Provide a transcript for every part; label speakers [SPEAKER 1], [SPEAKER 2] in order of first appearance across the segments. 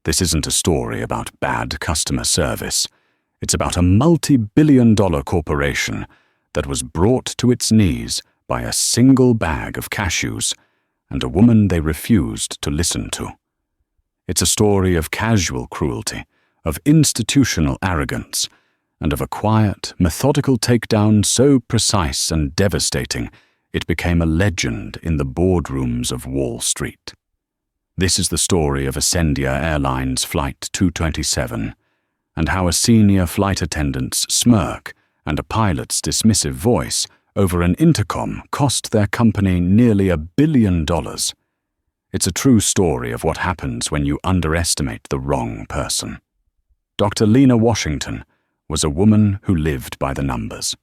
[SPEAKER 1] This isn't a story about bad customer service. It's about a multi-billion-dollar corporation that was brought to its knees by a single bag of cashews and a woman they refused to listen to. It's a story of casual cruelty, of institutional arrogance, and of a quiet, methodical takedown so precise and devastating it became a legend in the boardrooms of Wall Street. This is the story of Ascendia Airlines Flight 227, and how a senior flight attendant's smirk and a pilot's dismissive voice over an intercom cost their company nearly $1 billion. It's a true story of what happens when you underestimate the wrong person. Dr. Lena Washington was a woman who lived by the numbers.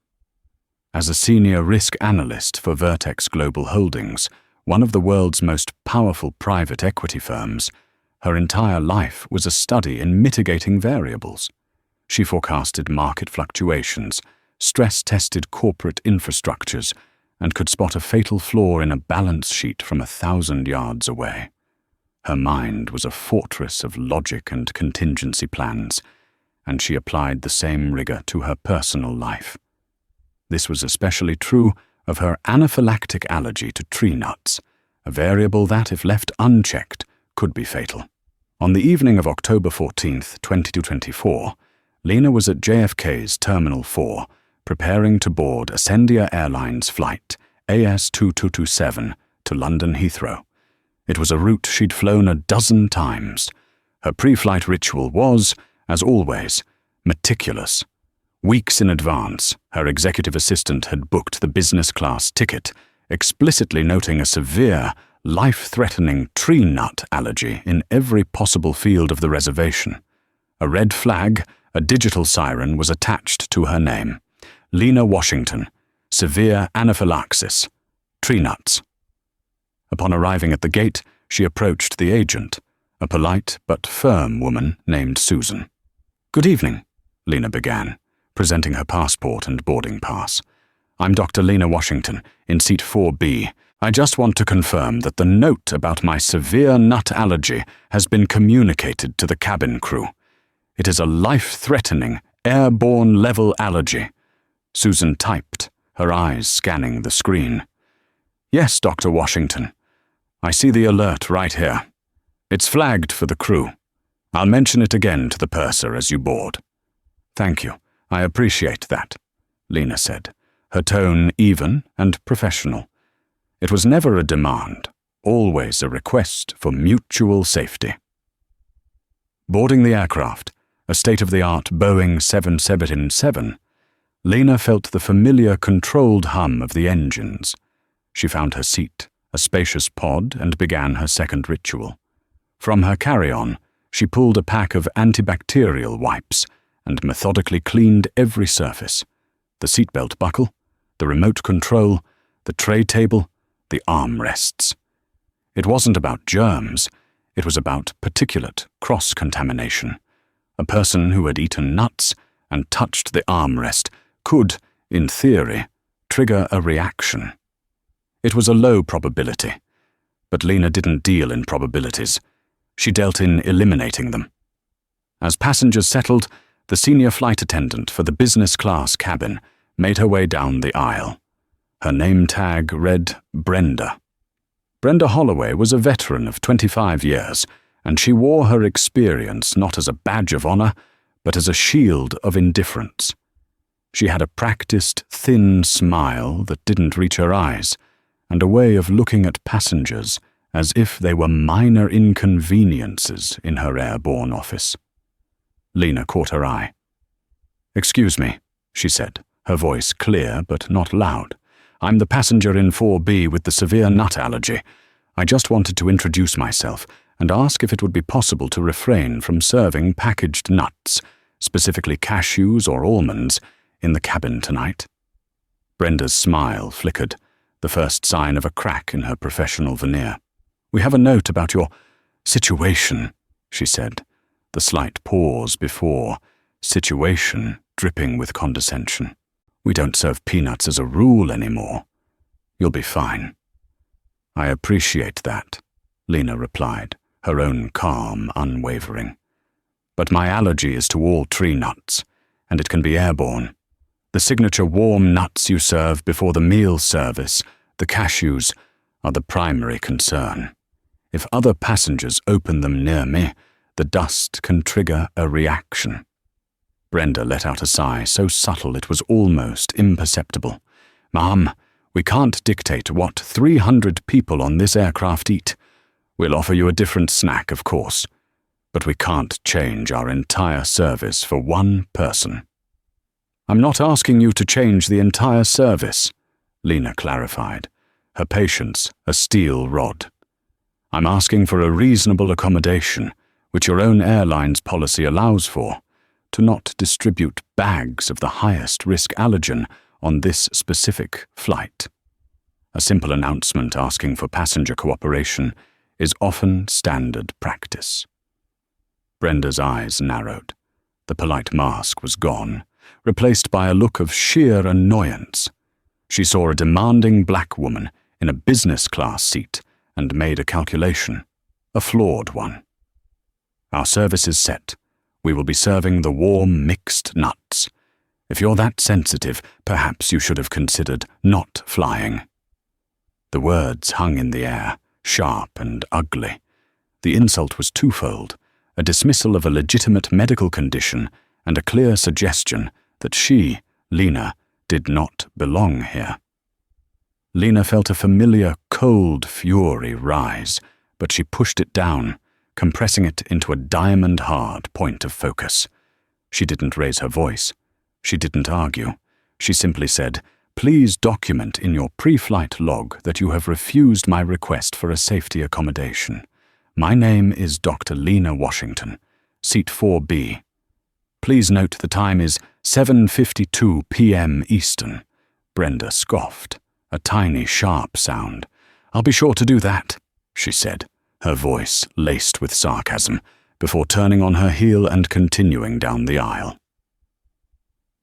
[SPEAKER 1] As a senior risk analyst for Vertex Global Holdings, one of the world's most powerful private equity firms, her entire life was a study in mitigating variables. She forecasted market fluctuations, stress-tested corporate infrastructures, and could spot a fatal flaw in a balance sheet from 1,000 yards away. Her mind was a fortress of logic and contingency plans, and she applied the same rigor to her personal life. This was especially true of her anaphylactic allergy to tree nuts, a variable that, if left unchecked, could be fatal. On the evening of October 14, 2024, Lena was at JFK's Terminal 4, preparing to board Ascendia Airlines flight AS2227 to London Heathrow. It was a route she'd flown a dozen times. Her pre-flight ritual was, as always, meticulous. Weeks in advance, her executive assistant had booked the business class ticket, explicitly noting a severe, life-threatening tree nut allergy in every possible field of the reservation. A red flag, a digital siren, was attached to her name. Lena Washington, severe anaphylaxis, tree nuts. Upon arriving at the gate, she approached the agent, a polite but firm woman named Susan. "Good evening," Lena began, presenting her passport and boarding pass. "I'm Dr. Lena Washington, in seat 4B. I just want to confirm that the note about my severe nut allergy has been communicated to the cabin crew. It is a life-threatening, airborne-level allergy." Susan typed, her eyes scanning the screen. "Yes, Dr. Washington. I see the alert right here. It's flagged for the crew. I'll mention it again to the purser as you board." "Thank you. I appreciate that," Lena said, her tone even and professional. It was never a demand, always a request for mutual safety. Boarding the aircraft, a state-of-the-art Boeing 777, Lena felt the familiar controlled hum of the engines. She found her seat, a spacious pod, and began her second ritual. From her carry-on, she pulled a pack of antibacterial wipes and methodically cleaned every surface: the seatbelt buckle, the remote control, the tray table, the armrests. It wasn't about germs, it was about particulate cross-contamination. A person who had eaten nuts and touched the armrest could, in theory, trigger a reaction. It was a low probability, but Lena didn't deal in probabilities. She dealt in eliminating them. As passengers settled, the senior flight attendant for the business class cabin made her way down the aisle. Her name tag read Brenda. Brenda Holloway was a veteran of 25 years, and she wore her experience not as a badge of honor, but as a shield of indifference. She had a practiced, thin smile that didn't reach her eyes, and a way of looking at passengers as if they were minor inconveniences in her airborne office. Lena caught her eye. "Excuse me," she said, her voice clear but not loud. "I'm the passenger in 4B with the severe nut allergy. I just wanted to introduce myself and ask if it would be possible to refrain from serving packaged nuts, specifically cashews or almonds, in the cabin tonight." Brenda's smile flickered, the first sign of a crack in her professional veneer. "We have a note about your situation," she said, the slight pause before situation dripping with condescension. "We don't serve peanuts as a rule anymore. You'll be fine." "I appreciate that," Lena replied, her own calm unwavering. "But my allergy is to all tree nuts, and it can be airborne. The signature warm nuts you serve before the meal service, the cashews, are the primary concern. If other passengers open them near me, the dust can trigger a reaction." Brenda let out a sigh so subtle it was almost imperceptible. "Ma'am, we can't dictate what 300 people on this aircraft eat. We'll offer you a different snack, of course, but we can't change our entire service for one person." "I'm not asking you to change the entire service," Lena clarified, her patience a steel rod. "I'm asking for a reasonable accommodation, which your own airline's policy allows for, to not distribute bags of the highest risk allergen on this specific flight. A simple announcement asking for passenger cooperation is often standard practice." Brenda's eyes narrowed. The polite mask was gone, replaced by a look of sheer annoyance. She saw a demanding black woman in a business class seat and made a calculation, a flawed one. "Our service is set. We will be serving the warm mixed nuts. If you're that sensitive, perhaps you should have considered not flying." The words hung in the air, sharp and ugly. The insult was twofold, a dismissal of a legitimate medical condition and a clear suggestion that she, Lena, did not belong here. Lena felt a familiar, cold fury rise, but she pushed it down, compressing it into a diamond-hard point of focus. She didn't raise her voice. She didn't argue. She simply said, "Please document in your pre-flight log that you have refused my request for a safety accommodation. My name is Dr. Lena Washington, seat 4B. Please note the time is 7:52 p.m. Eastern." Brenda scoffed, a tiny, sharp sound. "I'll be sure to do that," she said, her voice laced with sarcasm, before turning on her heel and continuing down the aisle.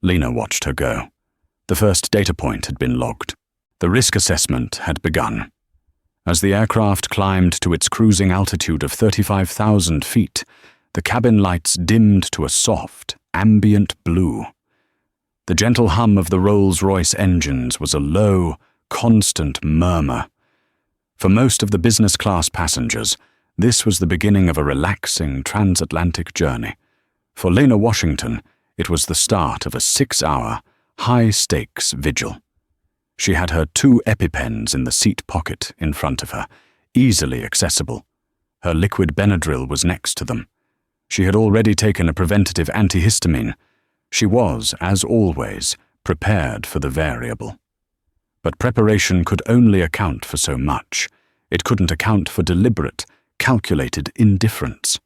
[SPEAKER 1] Lena watched her go. The first data point had been logged. The risk assessment had begun. As the aircraft climbed to its cruising altitude of 35,000 feet, the cabin lights dimmed to a soft, ambient blue. The gentle hum of the Rolls-Royce engines was a low, constant murmur. For most of the business class passengers, this was the beginning of a relaxing transatlantic journey. For Lena Washington, it was the start of a 6-hour, high-stakes vigil. She had her 2 EpiPens in the seat pocket in front of her, easily accessible. Her liquid Benadryl was next to them. She had already taken a preventative antihistamine. She was, as always, prepared for the variable. But preparation could only account for so much. It couldn't account for deliberate, calculated indifference.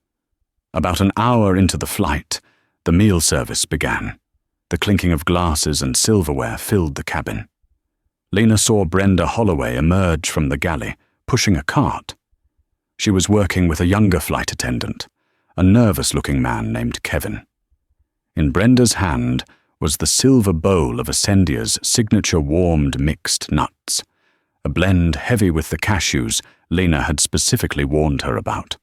[SPEAKER 1] About an hour into the flight, the meal service began. The clinking of glasses and silverware filled the cabin. Lena saw Brenda Holloway emerge from the galley, pushing a cart. She was working with a younger flight attendant, a nervous-looking man named Kevin. In Brenda's hand was the silver bowl of Ascendia's signature warmed mixed nuts, a blend heavy with the cashews Lena had specifically warned her about.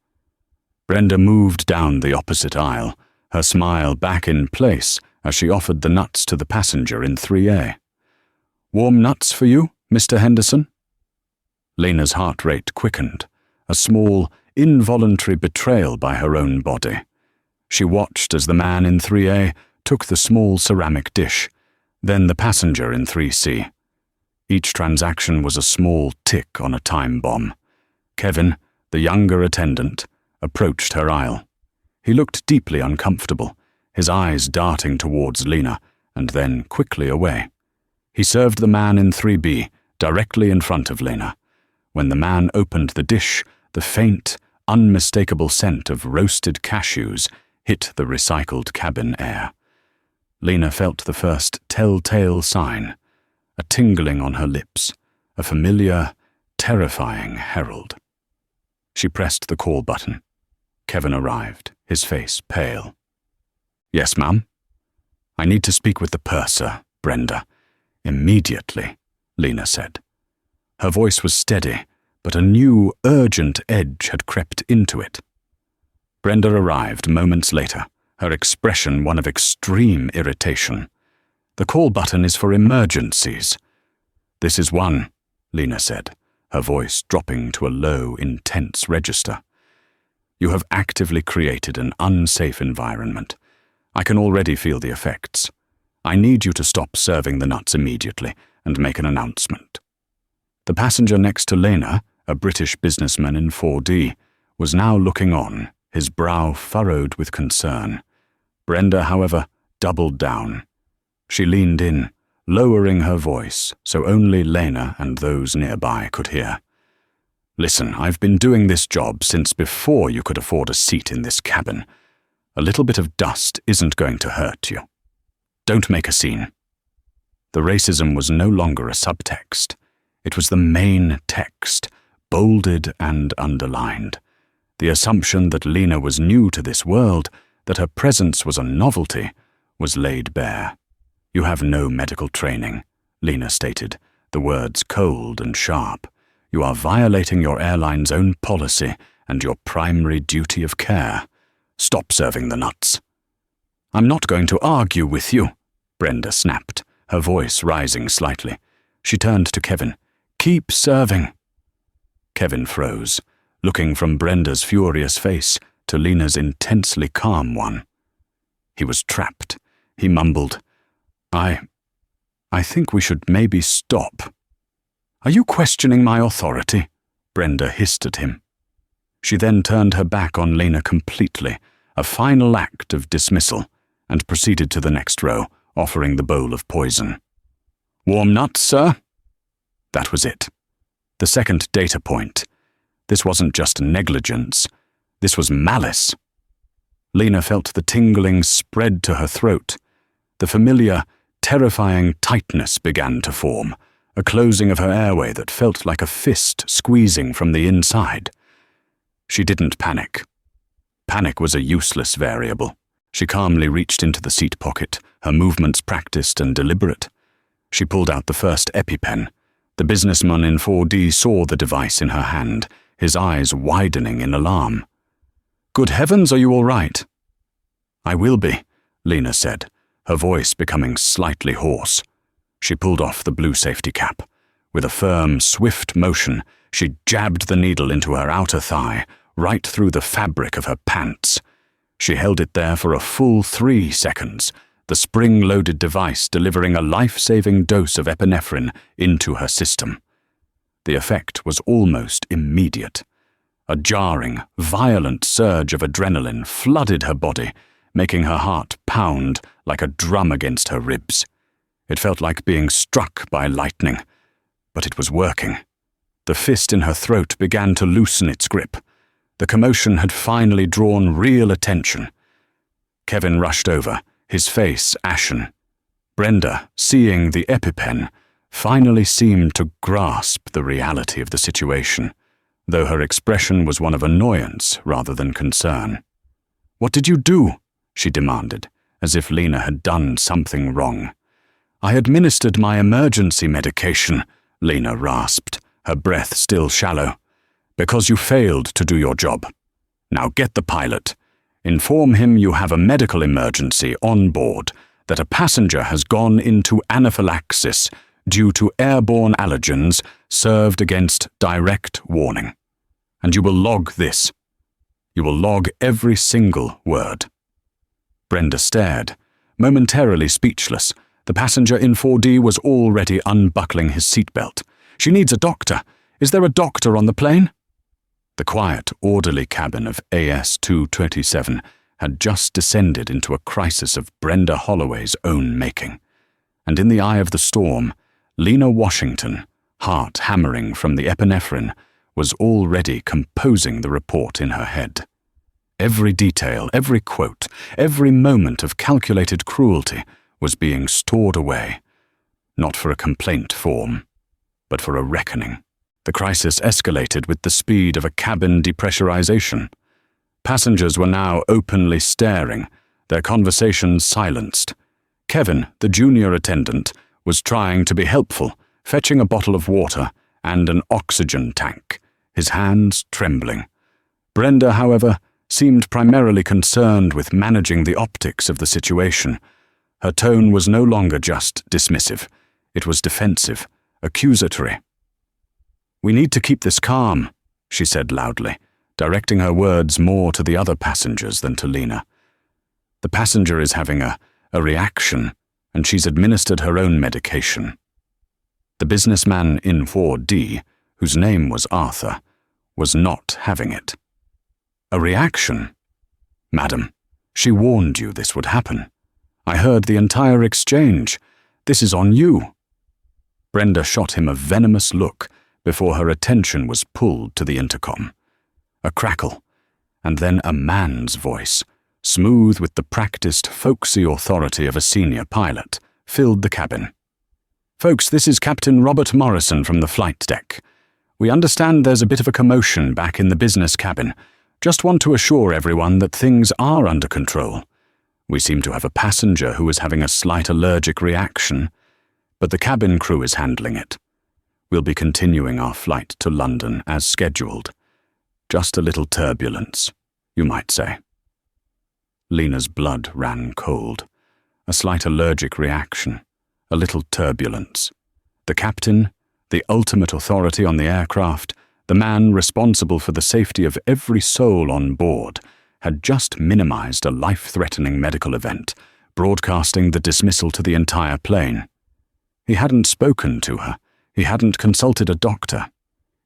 [SPEAKER 1] Brenda moved down the opposite aisle, her smile back in place as she offered the nuts to the passenger in 3A. "Warm nuts for you, Mr. Henderson?" Lena's heart rate quickened, a small, involuntary betrayal by her own body. She watched as the man in 3A took the small ceramic dish, then the passenger in 3C. Each transaction was a small tick on a time bomb. Kevin, the younger attendant, approached her aisle. He looked deeply uncomfortable, his eyes darting towards Lena and then quickly away. He served the man in 3B directly in front of Lena. When the man opened the dish, the faint, unmistakable scent of roasted cashews hit the recycled cabin air. Lena felt the first telltale sign, a tingling on her lips, a familiar, terrifying herald. She pressed the call button. Kevin arrived, his face pale. "Yes, ma'am?" "I need to speak with the purser, Brenda. Immediately," Lena said. Her voice was steady, but a new, urgent edge had crept into it. Brenda arrived moments later, her expression one of extreme irritation. "The call button is for emergencies." "This is one," Lena said, her voice dropping to a low, intense register. "You have actively created an unsafe environment. I can already feel the effects. I need you to stop serving the nuts immediately and make an announcement." The passenger next to Lena, a British businessman in 4D, was now looking on, his brow furrowed with concern. Brenda, however, doubled down. She leaned in, lowering her voice so only Lena and those nearby could hear. "Listen, I've been doing this job since before you could afford a seat in this cabin. A little bit of dust isn't going to hurt you. Don't make a scene." The racism was no longer a subtext. It was the main text, bolded and underlined. The assumption that Lena was new to this world, that her presence was a novelty, was laid bare. "You have no medical training," Lena stated, the words cold and sharp. "You are violating your airline's own policy and your primary duty of care. Stop serving the nuts." "I'm not going to argue with you," Brenda snapped, her voice rising slightly. She turned to Kevin. "Keep serving." Kevin froze, looking from Brenda's furious face to Lena's intensely calm one. He was trapped. He mumbled, I think we should maybe stop." "Are you questioning my authority?" Brenda hissed at him. She then turned her back on Lena completely, a final act of dismissal, and proceeded to the next row, offering the bowl of poison. "Warm nuts, sir?" That was it. The second data point. This wasn't just negligence. This was malice. Lena felt the tingling spread to her throat. The familiar, terrifying tightness began to form, a closing of her airway that felt like a fist squeezing from the inside. She didn't panic. Panic was a useless variable. She calmly reached into the seat pocket, her movements practiced and deliberate. She pulled out the first EpiPen. The businessman in 4D saw the device in her hand, his eyes widening in alarm. "Good heavens, are you all right?" "I will be," Lena said, her voice becoming slightly hoarse. She pulled off the blue safety cap. With a firm, swift motion, she jabbed the needle into her outer thigh, right through the fabric of her pants. She held it there for a full 3 seconds, the spring-loaded device delivering a life-saving dose of epinephrine into her system. The effect was almost immediate. A jarring, violent surge of adrenaline flooded her body, making her heart pound like a drum against her ribs. It felt like being struck by lightning, but it was working. The fist in her throat began to loosen its grip. The commotion had finally drawn real attention. Kevin rushed over, his face ashen. Brenda, seeing the EpiPen, finally seemed to grasp the reality of the situation, though her expression was one of annoyance rather than concern. "What did you do?" she demanded, as if Lena had done something wrong. "I administered my emergency medication," Lena rasped, her breath still shallow. "Because you failed to do your job. Now get the pilot. Inform him you have a medical emergency on board, that a passenger has gone into anaphylaxis due to airborne allergens served against direct warning. And you will log this. You will log every single word." Brenda stared, momentarily speechless. The passenger in 4D was already unbuckling his seatbelt. "She needs a doctor. Is there a doctor on the plane?" The quiet, orderly cabin of AS-227 had just descended into a crisis of Brenda Holloway's own making. And in the eye of the storm, Lena Washington, heart hammering from the epinephrine, was already composing the report in her head. Every detail, every quote, every moment of calculated cruelty was being stored away, not for a complaint form, but for a reckoning. The crisis escalated with the speed of a cabin depressurization. Passengers were now openly staring, their conversations silenced. Kevin, the junior attendant, was trying to be helpful, fetching a bottle of water and an oxygen tank, his hands trembling. Brenda, however, seemed primarily concerned with managing the optics of the situation. Her tone was no longer just dismissive. It was defensive, accusatory. "We need to keep this calm," she said loudly, directing her words more to the other passengers than to Lena. "The passenger is having a reaction, and she's administered her own medication." The businessman in 4D, whose name was Arthur, was not having it. "A reaction? Madam, she warned you this would happen. I heard the entire exchange. This is on you." Brenda shot him a venomous look before her attention was pulled to the intercom. A crackle, and then a man's voice, smooth with the practiced, folksy authority of a senior pilot, filled the cabin. "Folks, this is Captain Robert Morrison from the flight deck. We understand there's a bit of a commotion back in the business cabin. Just want to assure everyone that things are under control. We seem to have a passenger who is having a slight allergic reaction, but the cabin crew is handling it. We'll be continuing our flight to London as scheduled. Just a little turbulence, you might say." Lena's blood ran cold. A slight allergic reaction, a little turbulence. The captain, the ultimate authority on the aircraft, the man responsible for the safety of every soul on board, had just minimized a life-threatening medical event, broadcasting the dismissal to the entire plane. He hadn't spoken to her. He hadn't consulted a doctor.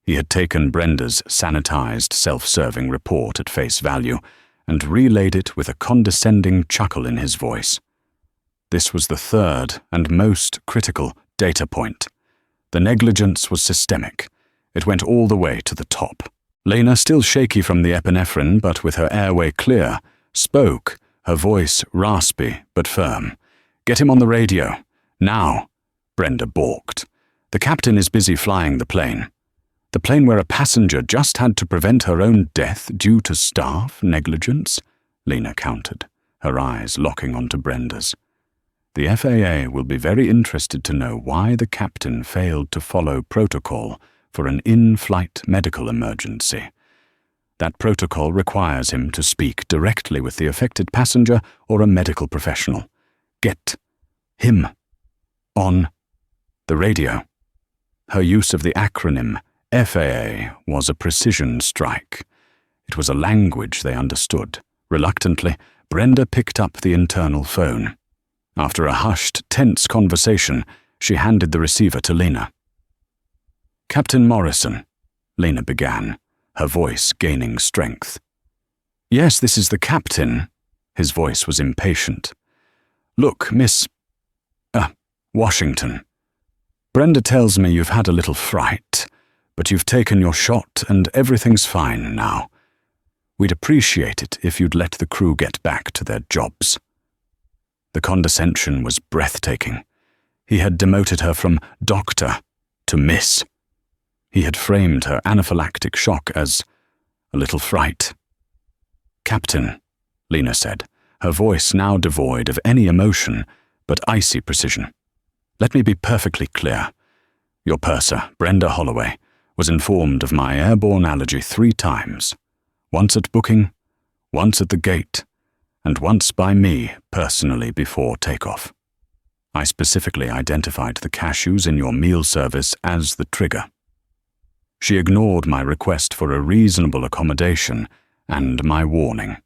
[SPEAKER 1] He had taken Brenda's sanitized, self-serving report at face value and relayed it with a condescending chuckle in his voice. This was the third and most critical data point. The negligence was systemic. It went all the way to the top. Lena, still shaky from the epinephrine but with her airway clear, spoke, her voice raspy but firm. "Get him on the radio. Now." Brenda balked. "The captain is busy flying the plane." "The plane where a passenger just had to prevent her own death due to staff negligence?" Lena countered, her eyes locking onto Brenda's. "The FAA will be very interested to know why the captain failed to follow protocol for an in-flight medical emergency. That protocol requires him to speak directly with the affected passenger or a medical professional. Get him on the radio." Her use of the acronym FAA was a precision strike. It was a language they understood. Reluctantly, Brenda picked up the internal phone. After a hushed, tense conversation, she handed the receiver to Lena. "Captain Morrison," Lena began, her voice gaining strength. "Yes, this is the captain." His voice was impatient. "Look, Miss Washington. Brenda tells me you've had a little fright, but you've taken your shot and everything's fine now. We'd appreciate it if you'd let the crew get back to their jobs." The condescension was breathtaking. He had demoted her from doctor to miss. He had framed her anaphylactic shock as a little fright. "Captain," Lena said, her voice now devoid of any emotion but icy precision. "Let me be perfectly clear. Your purser, Brenda Holloway, was informed of my airborne allergy 3 times. Once at booking, once at the gate, and once by me personally before takeoff. I specifically identified the cashews in your meal service as the trigger. She ignored my request for a reasonable accommodation and my warning.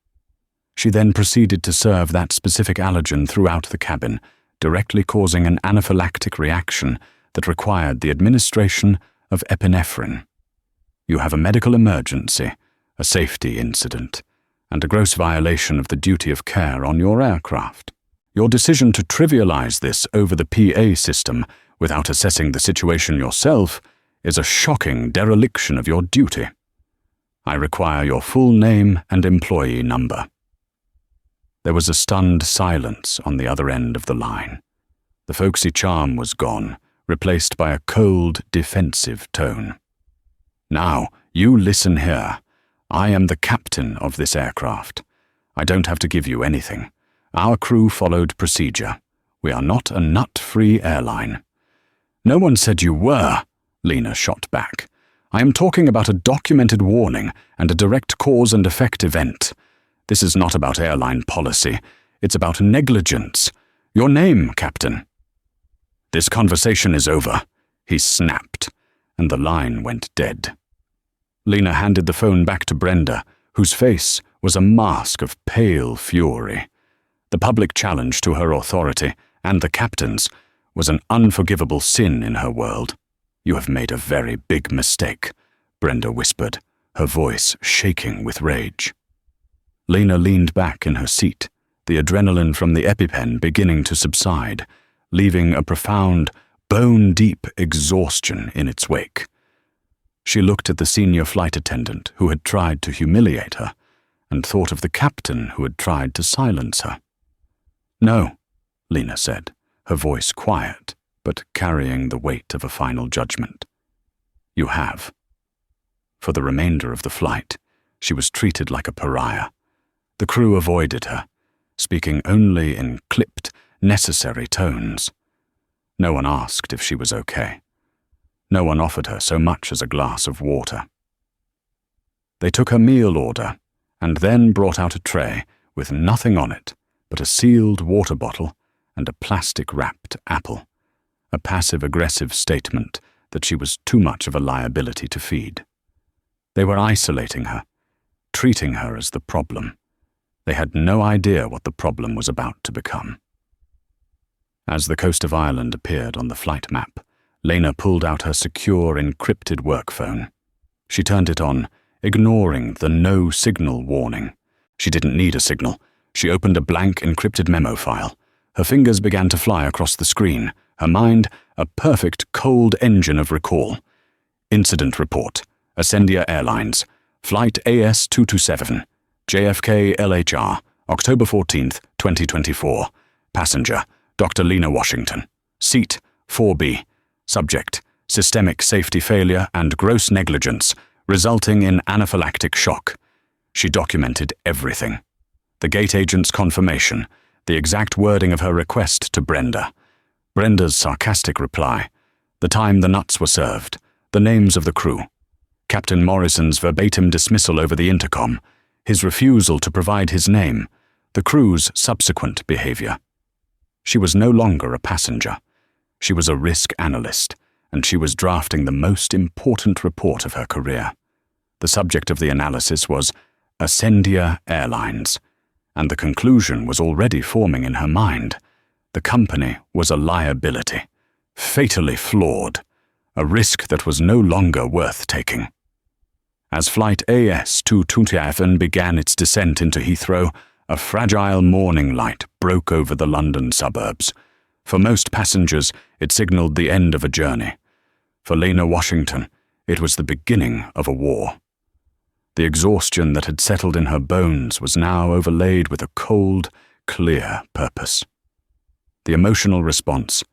[SPEAKER 1] She then proceeded to serve that specific allergen throughout the cabin, directly causing an anaphylactic reaction that required the administration of epinephrine. You have a medical emergency, a safety incident, and a gross violation of the duty of care on your aircraft. Your decision to trivialize this over the PA system without assessing the situation yourself is a shocking dereliction of your duty. I require your full name and employee number." There was a stunned silence on the other end of the line. The folksy charm was gone, replaced by a cold, defensive tone. "Now, you listen here. I am the captain of this aircraft. I don't have to give you anything. Our crew followed procedure. We are not a nut-free airline." "No one said you were," Lena shot back. I am talking about a documented warning and a direct cause and effect event. This is not about airline policy. It's about negligence. Your name, Captain." "This conversation is over," he snapped, and the line went dead. Lena handed the phone back to Brenda, whose face was a mask of pale fury. The public challenge to her authority, and the captain's, was an unforgivable sin in her world. "You have made a very big mistake," Brenda whispered, her voice shaking with rage. Lena leaned back in her seat, the adrenaline from the EpiPen beginning to subside, leaving a profound, bone-deep exhaustion in its wake. She looked at the senior flight attendant who had tried to humiliate her, and thought of the captain who had tried to silence her. "No," Lena said, her voice quiet, but carrying the weight of a final judgment. "You have." For the remainder of the flight, she was treated like a pariah. The crew avoided her, speaking only in clipped, necessary tones. No one asked if she was okay. No one offered her so much as a glass of water. They took her meal order, and then brought out a tray with nothing on it but a sealed water bottle and a plastic-wrapped apple, a passive-aggressive statement that she was too much of a liability to feed. They were isolating her, treating her as the problem. They had no idea what the problem was about to become. As the coast of Ireland appeared on the flight map, Lena pulled out her secure, encrypted work phone. She turned it on, ignoring the no signal warning. She didn't need a signal. She opened a blank, encrypted memo file. Her fingers began to fly across the screen, her mind a perfect cold engine of recall. Incident report. Ascendia Airlines. Flight AS227. JFK LHR. October 14th, 2024. Passenger. Dr. Lena Washington. Seat 4B. Subject: systemic safety failure and gross negligence, resulting in anaphylactic shock. She documented everything. The gate agent's confirmation, the exact wording of her request to Brenda. Brenda's sarcastic reply, the time the nuts were served, the names of the crew. Captain Morrison's verbatim dismissal over the intercom, his refusal to provide his name, the crew's subsequent behavior. She was no longer a passenger. She was a risk analyst, and she was drafting the most important report of her career. The subject of the analysis was Ascendia Airlines, and the conclusion was already forming in her mind. The company was a liability, fatally flawed, a risk that was no longer worth taking. As Flight AS227 began its descent into Heathrow, a fragile morning light broke over the London suburbs. For most passengers, it signaled the end of a journey. For Lena Washington, it was the beginning of a war. The exhaustion that had settled in her bones was now overlaid with a cold, clear purpose. The emotional response,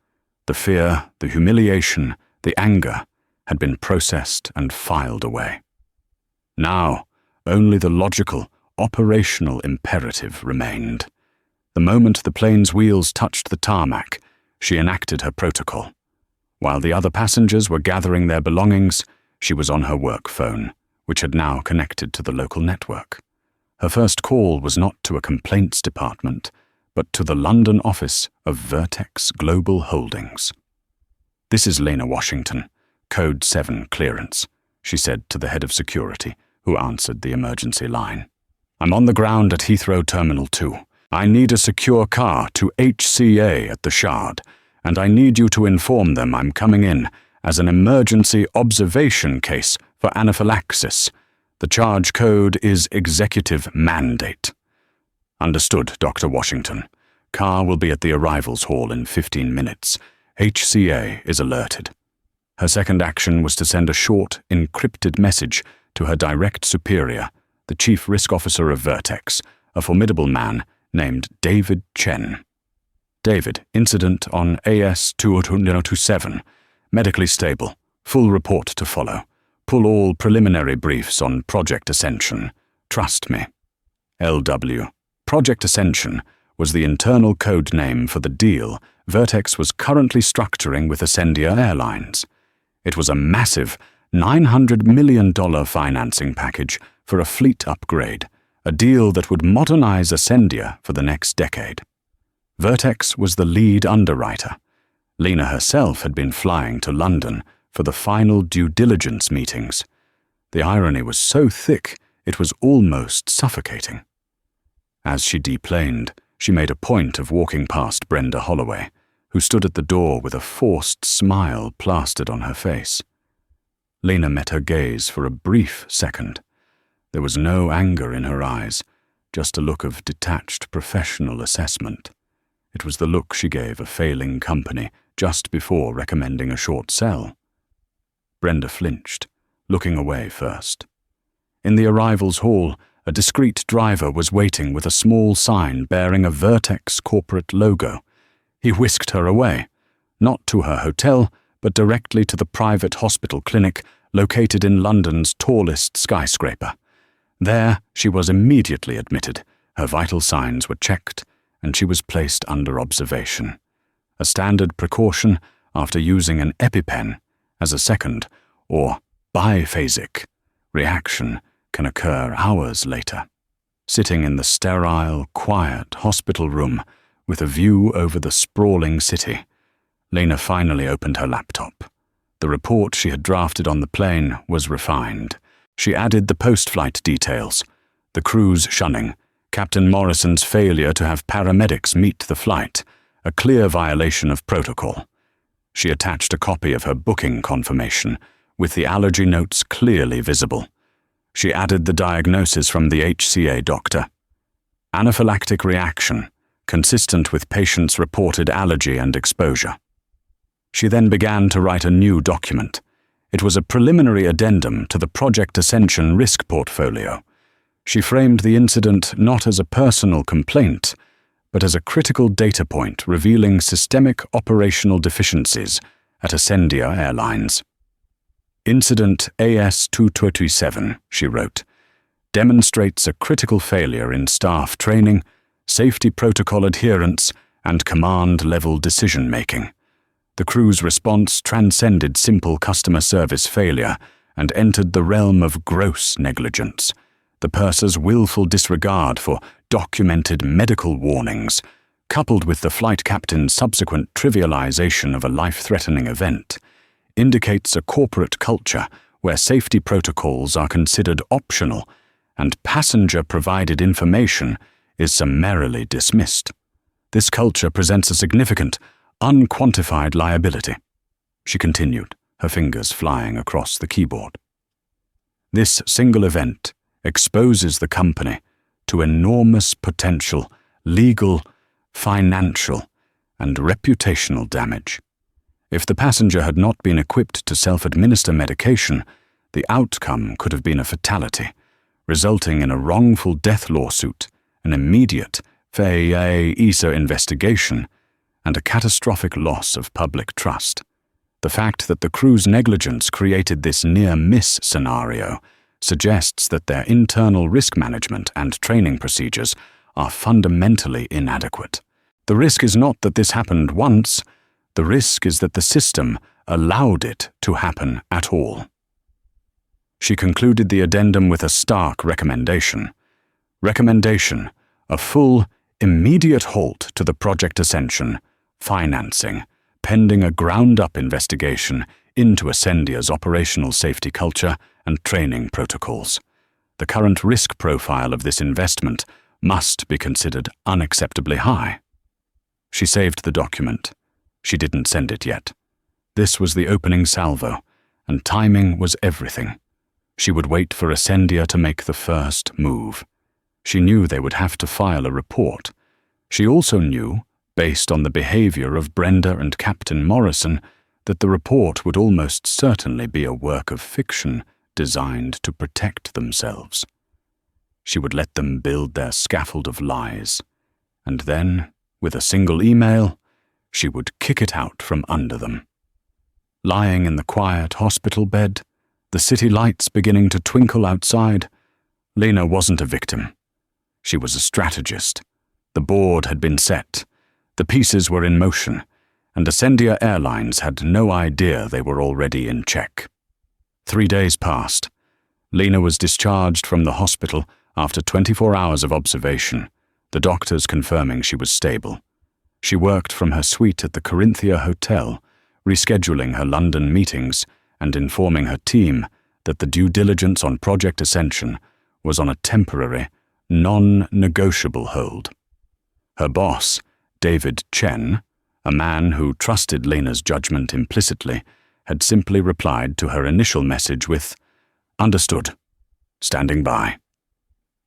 [SPEAKER 1] the fear, the humiliation, the anger, had been processed and filed away. Now, only the logical, operational imperative remained. The moment the plane's wheels touched the tarmac, she enacted her protocol. While the other passengers were gathering their belongings, she was on her work phone, which had now connected to the local network. Her first call was not to a complaints department, but to the London office of Vertex Global Holdings. "This is Lena Washington, Code 7 clearance," she said to the head of security, who answered the emergency line. "I'm on the ground at Heathrow Terminal 2. I need a secure car to HCA at the Shard, and I need you to inform them I'm coming in as an emergency observation case for anaphylaxis. The charge code is Executive Mandate." "Understood, Dr. Washington. Car will be at the arrivals hall in 15 minutes. HCA is alerted." Her second action was to send a short, encrypted message to her direct superior, the Chief Risk Officer of Vertex, a formidable man named David Chen. "David, incident on AS227. Medically stable. Full report to follow. Pull all preliminary briefs on Project Ascension. Trust me." LW. Project Ascension was the internal code name for the deal Vertex was currently structuring with Ascendia Airlines. It was a massive, $900 million financing package for a fleet upgrade, a deal that would modernize Ascendia for the next decade. Vertex was the lead underwriter. Lena herself had been flying to London for the final due diligence meetings. The irony was so thick it was almost suffocating. As she deplaned, she made a point of walking past Brenda Holloway, who stood at the door with a forced smile plastered on her face. Lena met her gaze for a brief second. There was no anger in her eyes, just a look of detached professional assessment. It was the look she gave a failing company just before recommending a short sell. Brenda flinched, looking away first. In the arrivals hall, a discreet driver was waiting with a small sign bearing a Vertex corporate logo. He whisked her away, not to her hotel, but directly to the private hospital clinic located in London's tallest skyscraper. There, she was immediately admitted, her vital signs were checked, and she was placed under observation. A standard precaution after using an EpiPen, as a second, or biphasic, reaction can occur hours later. Sitting in the sterile, quiet hospital room with a view over the sprawling city, Lena finally opened her laptop. The report she had drafted on the plane was refined. She added the post-flight details, the crew's shunning, Captain Morrison's failure to have paramedics meet the flight, a clear violation of protocol. She attached a copy of her booking confirmation, with the allergy notes clearly visible. She added the diagnosis from the HCA doctor. Anaphylactic reaction, consistent with patient's reported allergy and exposure. She then began to write a new document. It was a preliminary addendum to the Project Ascension risk portfolio. She framed the incident not as a personal complaint, but as a critical data point revealing systemic operational deficiencies at Ascendia Airlines. Incident AS-227, she wrote, demonstrates a critical failure in staff training, safety protocol adherence, and command-level decision-making. The crew's response transcended simple customer service failure and entered the realm of gross negligence. The purser's willful disregard for documented medical warnings, coupled with the flight captain's subsequent trivialization of a life-threatening event, indicates a corporate culture where safety protocols are considered optional and passenger-provided information is summarily dismissed. This culture presents a significant, unquantified liability. She continued, her fingers flying across the keyboard. This single event exposes the company to enormous potential legal, financial, and reputational damage. If the passenger had not been equipped to self-administer medication, the outcome could have been a fatality, resulting in a wrongful death lawsuit, an immediate FAA-ESA investigation, and a catastrophic loss of public trust. The fact that the crew's negligence created this near-miss scenario suggests that their internal risk management and training procedures are fundamentally inadequate. The risk is not that this happened once, the risk is that the system allowed it to happen at all. She concluded the addendum with a stark recommendation. Recommendation: a full, immediate halt to the Project Ascension financing, pending a ground-up investigation into Ascendia's operational safety culture and training protocols. The current risk profile of this investment must be considered unacceptably high. She saved the document. She didn't send it yet. This was the opening salvo, and timing was everything. She would wait for Ascendia to make the first move. She knew they would have to file a report. She also knew, based on the behavior of Brenda and Captain Morrison, that the report would almost certainly be a work of fiction designed to protect themselves. She would let them build their scaffold of lies, and then, with a single email, she would kick it out from under them. Lying in the quiet hospital bed, the city lights beginning to twinkle outside, Lena wasn't a victim. She was a strategist. The board had been set. The pieces were in motion, and Ascendia Airlines had no idea they were already in check. 3 days passed. Lena was discharged from the hospital after 24 hours of observation, the doctors confirming she was stable. She worked from her suite at the Corinthia Hotel, rescheduling her London meetings and informing her team that the due diligence on Project Ascension was on a temporary, non-negotiable hold. Her boss, David Chen, a man who trusted Lena's judgment implicitly, had simply replied to her initial message with, "Understood. Standing by."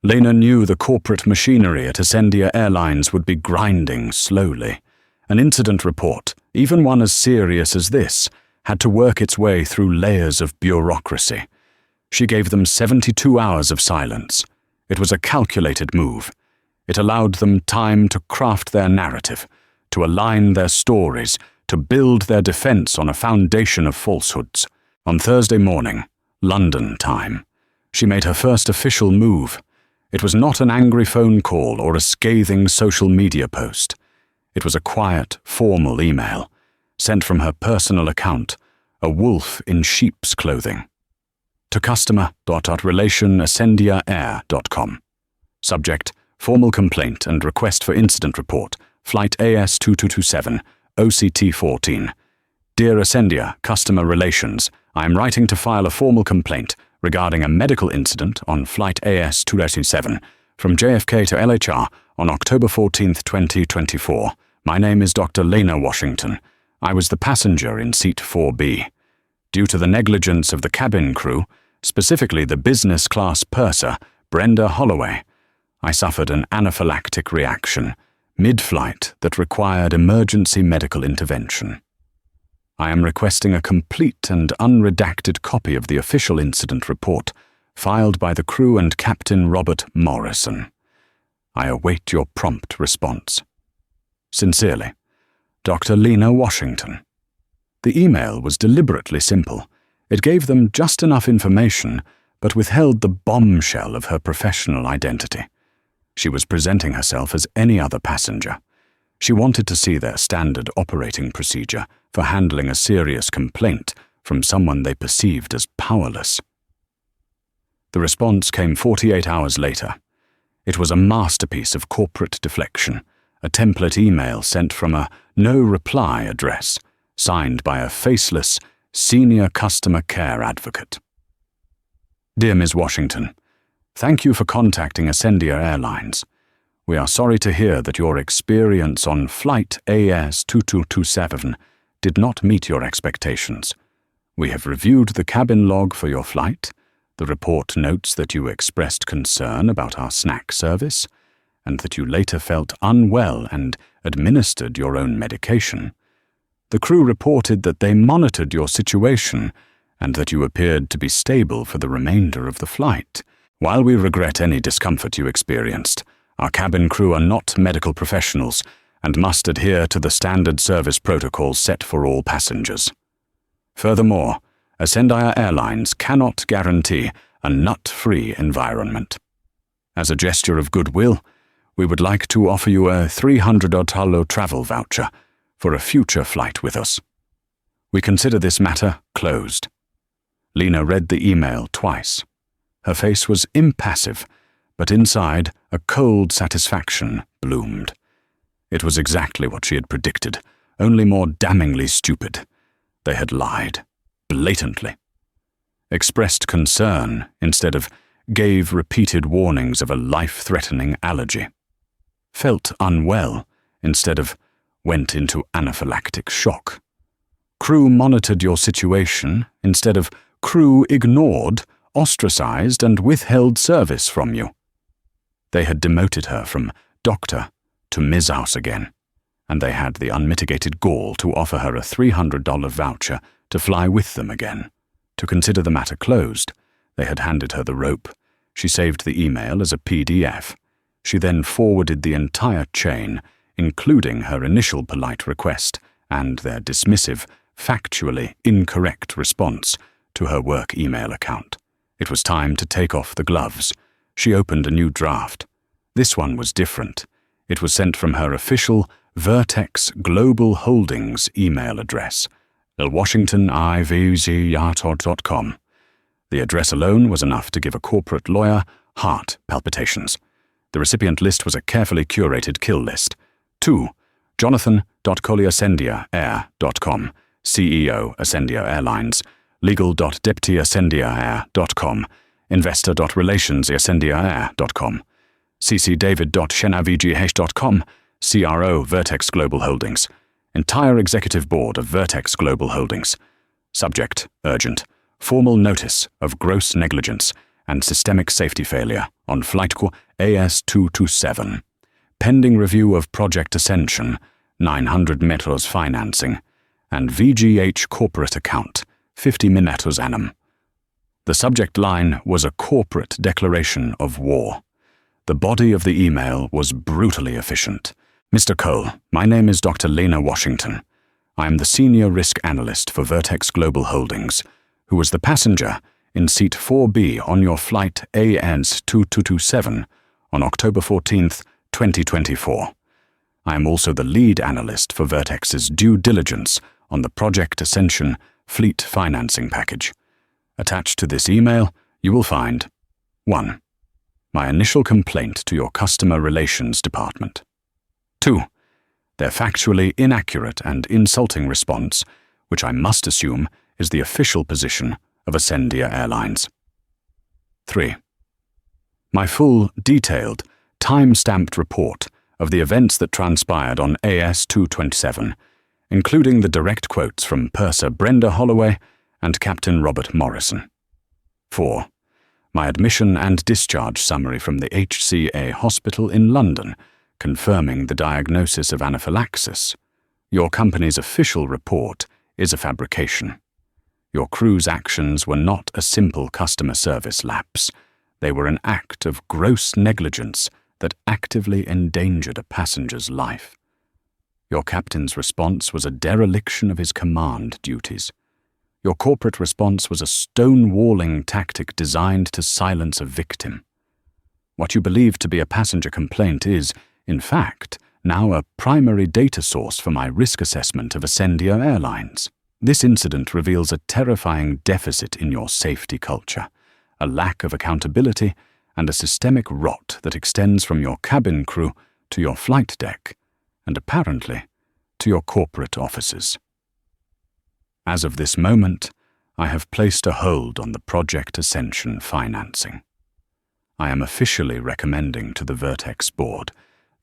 [SPEAKER 1] Lena knew the corporate machinery at Ascendia Airlines would be grinding slowly. An incident report, even one as serious as this, had to work its way through layers of bureaucracy. She gave them 72 hours of silence. It was a calculated move. It allowed them time to craft their narrative, to align their stories, to build their defense on a foundation of falsehoods. On Thursday morning, London time, she made her first official move. It was not an angry phone call or a scathing social media post. It was a quiet, formal email, sent from her personal account, a wolf in sheep's clothing. To customer.relation@ascendiaair.com. Subject: formal complaint and request for incident report, Flight AS2227, OCT 14. Dear Ascendia, Customer Relations, I am writing to file a formal complaint regarding a medical incident on Flight AS227 from JFK to LHR on October 14, 2024. My name is Dr. Lena Washington. I was the passenger in seat 4B. Due to the negligence of the cabin crew, specifically the business class purser, Brenda Holloway, I suffered an anaphylactic reaction mid-flight that required emergency medical intervention. I am requesting a complete and unredacted copy of the official incident report filed by the crew and Captain Robert Morrison. I await your prompt response. Sincerely, Dr. Lena Washington. The email was deliberately simple. It gave them just enough information, but withheld the bombshell of her professional identity. She was presenting herself as any other passenger. She wanted to see their standard operating procedure for handling a serious complaint from someone they perceived as powerless. The response came 48 hours later. It was a masterpiece of corporate deflection, a template email sent from a no-reply address, signed by a faceless, senior customer care advocate. Dear Ms. Washington, thank you for contacting Ascendia Airlines. We are sorry to hear that your experience on Flight AS2227 did not meet your expectations. We have reviewed the cabin log for your flight. The report notes that you expressed concern about our snack service, and that you later felt unwell and administered your own medication. The crew reported that they monitored your situation and that you appeared to be stable for the remainder of the flight. While we regret any discomfort you experienced, our cabin crew are not medical professionals and must adhere to the standard service protocols set for all passengers. Furthermore, Ascendia Airlines cannot guarantee a nut-free environment. As a gesture of goodwill, we would like to offer you a $300 travel voucher for a future flight with us. We consider this matter closed. Lena read the email twice. Her face was impassive, but inside a cold satisfaction bloomed. It was exactly what she had predicted, only more damningly stupid. They had lied, blatantly. Expressed concern instead of gave repeated warnings of a life-threatening allergy. Felt unwell instead of went into anaphylactic shock. Crew monitored your situation instead of crew ignored, ostracized, and withheld service from you. They had demoted her from doctor to Ms. House again, and they had the unmitigated gall to offer her a $300 voucher to fly with them again. To consider the matter closed, they had handed her the rope. She saved the email as a PDF. She then forwarded the entire chain, including her initial polite request and their dismissive, factually incorrect response to her work email account. It was time to take off the gloves. She opened a new draft. This one was different. It was sent from her official Vertex Global Holdings email address, washingtonivzyartod.com. The address alone was enough to give a corporate lawyer heart palpitations. The recipient list was a carefully curated kill list. 2. Jonathan.colliasendiaair.com, CEO, Ascendia Airlines, legal.deputyascendiaair.com, investor.relations.ascendiaair.com, ccdavid.shenavgh.com, CRO, Vertex Global Holdings, entire executive board of Vertex Global Holdings. Subject, urgent, formal notice of gross negligence and systemic safety failure on flight AS227. Pending review of Project Ascension, 900 metros financing, and VGH corporate account, 50 minnetos annum. The subject line was a corporate declaration of war. The body of the email was brutally efficient. Mr. Cole, my name is Dr. Lena Washington. I am the Senior Risk Analyst for Vertex Global Holdings, who was the passenger in seat 4B on your flight AS2227 on October 14th, 2024. I am also the lead analyst for Vertex's due diligence on the Project Ascension fleet financing package. Attached to this email, you will find 1. My initial complaint to your customer relations department. 2. Their factually inaccurate and insulting response, which I must assume is the official position of Ascendia Airlines. 3. My full, detailed, time-stamped report of the events that transpired on AS227, including the direct quotes from Purser Brenda Holloway and Captain Robert Morrison. 4. My admission and discharge summary from the HCA hospital in London, confirming the diagnosis of anaphylaxis. Your company's official report is a fabrication. Your crew's actions were not a simple customer service lapse. They were an act of gross negligence that actively endangered a passenger's life. Your captain's response was a dereliction of his command duties. Your corporate response was a stonewalling tactic designed to silence a victim. What you believe to be a passenger complaint is, in fact, now a primary data source for my risk assessment of Ascendia Airlines. This incident reveals a terrifying deficit in your safety culture, a lack of accountability, and a systemic rot that extends from your cabin crew to your flight deck, and apparently to your corporate offices. As of this moment, I have placed a hold on the Project Ascension financing. I am officially recommending to the Vertex board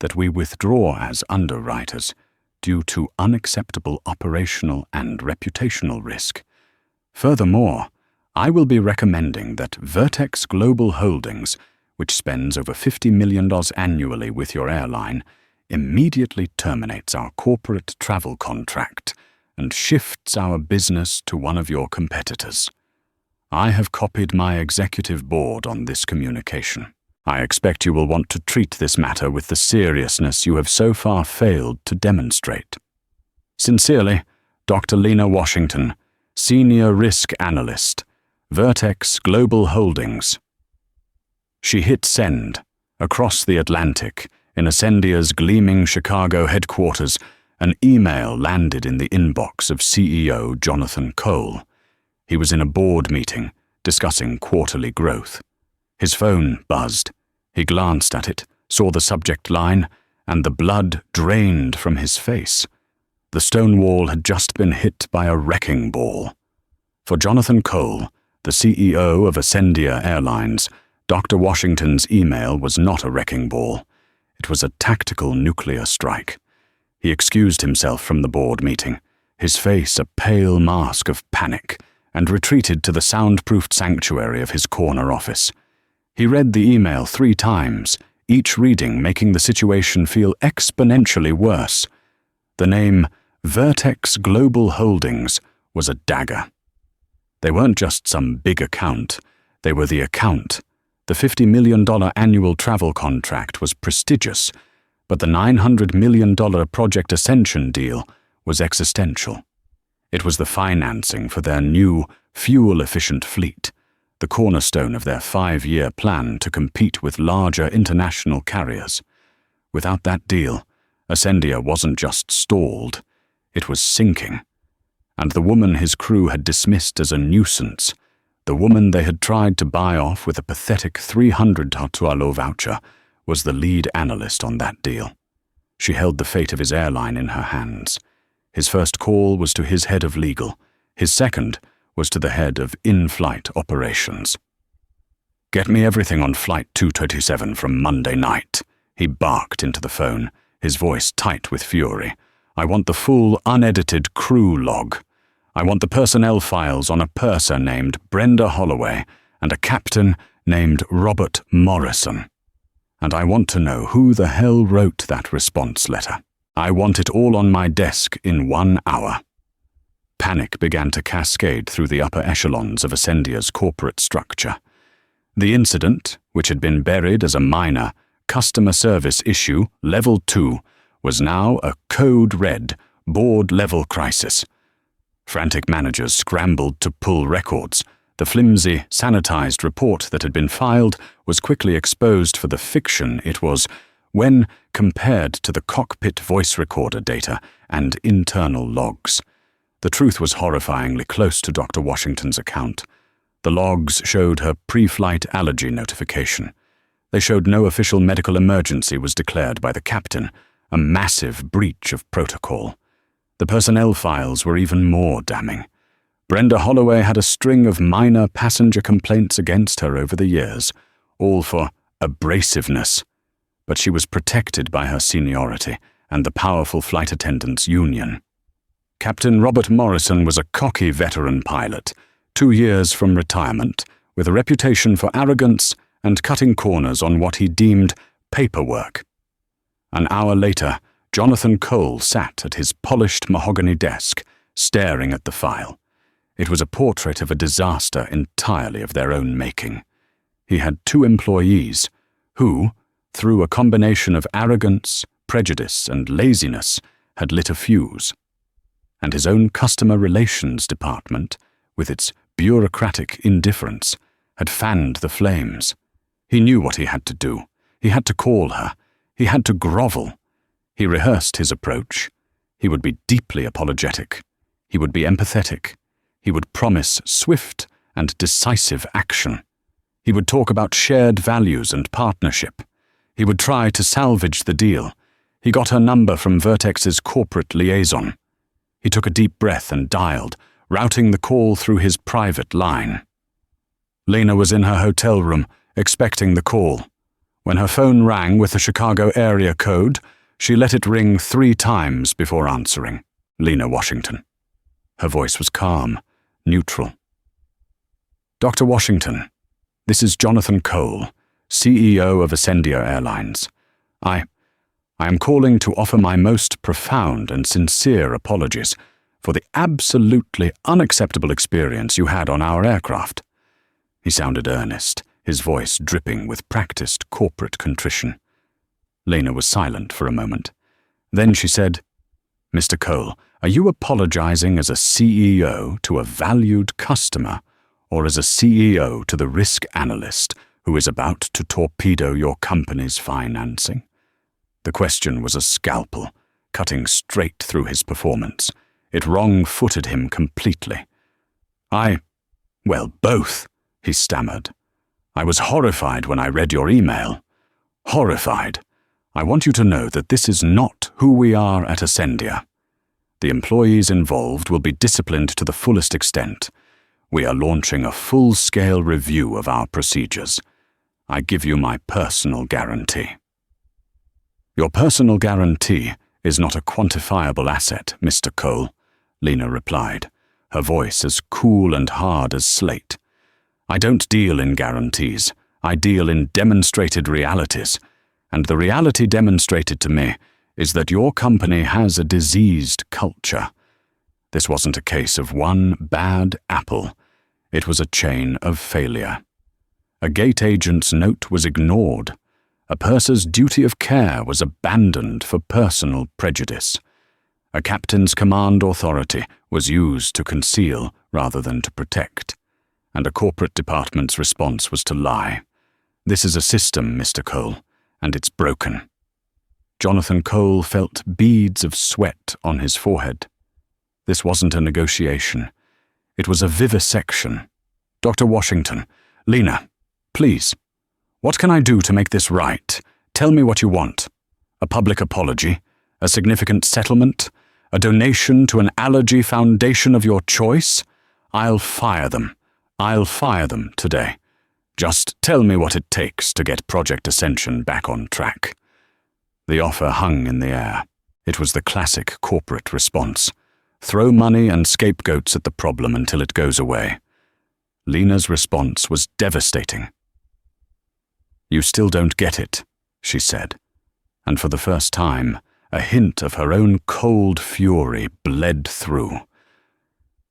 [SPEAKER 1] that we withdraw as underwriters due to unacceptable operational and reputational risk. Furthermore, I will be recommending that Vertex Global Holdings, which spends over $50 million annually with your airline, immediately terminates our corporate travel contract and shifts our business to one of your competitors. I have copied my executive board on this communication. I expect you will want to treat this matter with the seriousness you have so far failed to demonstrate. Sincerely, Dr. Lena Washington, Senior Risk Analyst, Vertex Global Holdings. She hit send. Across the Atlantic, in Ascendia's gleaming Chicago headquarters, an email landed in the inbox of CEO Jonathan Cole. He was in a board meeting, discussing quarterly growth. His phone buzzed. He glanced at it, saw the subject line, and the blood drained from his face. The stone wall had just been hit by a wrecking ball. For Jonathan Cole, the CEO of Ascendia Airlines, Dr. Washington's email was not a wrecking ball. It was a tactical nuclear strike. He excused himself from the board meeting, his face a pale mask of panic, and retreated to the soundproofed sanctuary of his corner office. He read the email 3 times, each reading making the situation feel exponentially worse. The name Vertex Global Holdings was a dagger. They weren't just some big account, they were the account. The $50 million annual travel contract was prestigious, but the $900 million Project Ascension deal was existential. It was the financing for their new, fuel-efficient fleet, the cornerstone of their 5-year plan to compete with larger international carriers. Without that deal, Ascendia wasn't just stalled, it was sinking. And the woman his crew had dismissed as a nuisance, The woman they had tried to buy off with a pathetic $300 voucher was the lead analyst on that deal. She held the fate of his airline in her hands. His first call was to his head of legal. His second was to the head of in-flight operations. "Get me everything on Flight 227 from Monday night," he barked into the phone, his voice tight with fury. "I want the full, unedited crew log. I want the personnel files on a purser named Brenda Holloway and a captain named Robert Morrison. And I want to know who the hell wrote that response letter. I want it all on my desk in 1 hour." Panic began to cascade through the upper echelons of Ascendia's corporate structure. The incident, which had been buried as a minor customer service issue level 2, was now a code red, board-level crisis. Frantic managers scrambled to pull records. The flimsy, sanitized report that had been filed was quickly exposed for the fiction it was when compared to the cockpit voice recorder data and internal logs. The truth was horrifyingly close to Dr. Washington's account. The logs showed her pre-flight allergy notification. They showed no official medical emergency was declared by the captain, a massive breach of protocol. The personnel files were even more damning. Brenda Holloway had a string of minor passenger complaints against her over the years, all for abrasiveness. But she was protected by her seniority and the powerful flight attendants' union. Captain Robert Morrison was a cocky veteran pilot, 2 years from retirement, with a reputation for arrogance and cutting corners on what he deemed paperwork. An hour later, Jonathan Cole sat at his polished mahogany desk, staring at the file. It was a portrait of a disaster entirely of their own making. He had 2 employees who, through a combination of arrogance, prejudice, and laziness, had lit a fuse. And his own customer relations department, with its bureaucratic indifference, had fanned the flames. He knew what he had to do. He had to call her. He had to grovel. He rehearsed his approach. He would be deeply apologetic. He would be empathetic. He would promise swift and decisive action. He would talk about shared values and partnership. He would try to salvage the deal. He got her number from Vertex's corporate liaison. He took a deep breath and dialed, routing the call through his private line. Lena was in her hotel room, expecting the call. When her phone rang with the Chicago area code, she let it ring 3 times before answering. Lena Washington. Her voice was calm, neutral. "Dr. Washington, this is Jonathan Cole, CEO of Ascendia Airlines. I am calling to offer my most profound and sincere apologies for the absolutely unacceptable experience you had on our aircraft." He sounded earnest, his voice dripping with practiced corporate contrition. Lena was silent for a moment. Then she said, "Mr. Cole, are you apologizing as a CEO to a valued customer, or as a CEO to the risk analyst who is about to torpedo your company's financing?" The question was a scalpel, cutting straight through his performance. It wrong-footed him completely. Well, both," he stammered. "I was horrified when I read your email. Horrified. I want you to know that this is not who we are at Ascendia. The employees involved will be disciplined to the fullest extent. We are launching a full-scale review of our procedures. I give you my personal guarantee." "Your personal guarantee is not a quantifiable asset, Mr. Cole," Lena replied, her voice as cool and hard as slate. "I don't deal in guarantees. I deal in demonstrated realities. And the reality demonstrated to me is that your company has a diseased culture. This wasn't a case of one bad apple. It was a chain of failure. A gate agent's note was ignored. A purser's duty of care was abandoned for personal prejudice. A captain's command authority was used to conceal rather than to protect. And a corporate department's response was to lie. This is a system, Mr. Cole, and it's broken." Jonathan Cole felt beads of sweat on his forehead. This wasn't a negotiation. It was a vivisection. Dr. Washington, Lena, please. What can I do to make this right? Tell me what you want. A public apology? A significant settlement? A donation to an allergy foundation of your choice? I'll fire them. I'll fire them today. Just tell me what it takes to get Project Ascension back on track. The offer hung in the air. It was the classic corporate response. Throw money and scapegoats at the problem until it goes away. Lena's response was devastating. You still don't get it, she said, and for the first time, a hint of her own cold fury bled through.